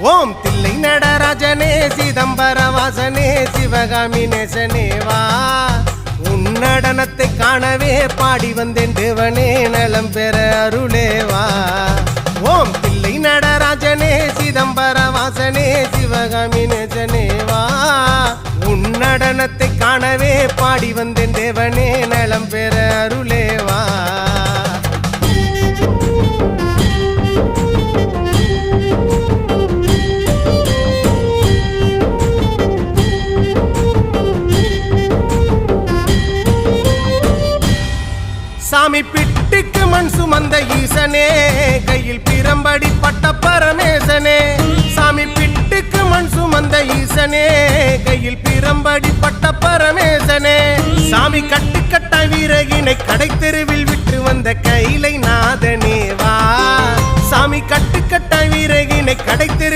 ஓம் தில்லை நடராஜனே சிதம்பர வாசனே சிவகாமி நேசனே வா உன் நடனத்தை காணவே பாடி வந்தேன் தேவனே நலம் பெற அருளேவா ஓம் தில்லை நடராஜனே சிதம்பர வாசனே சிவகாமி நேசனே வா உன் நடனத்தை காணவே பாடி வந்தேன் தேவனே நலம் பெற அருளேவா சாமி பிட்டுக்கு மண் சுமந்த ஈசனே கையில் பிரம்படி பட்ட பரமேசனே சாமி பிட்டுக்கு மண் சுமந்த ஈசனே கையில் பிரம்படி பட்ட பரமேசனே சாமி கட்டுக்கட்ட வீரகினை கடை தெருவில் விட்டு வந்த கைலை நாதனே வா சாமி கட்டுக்கட்ட வீரகினை கடை தெரு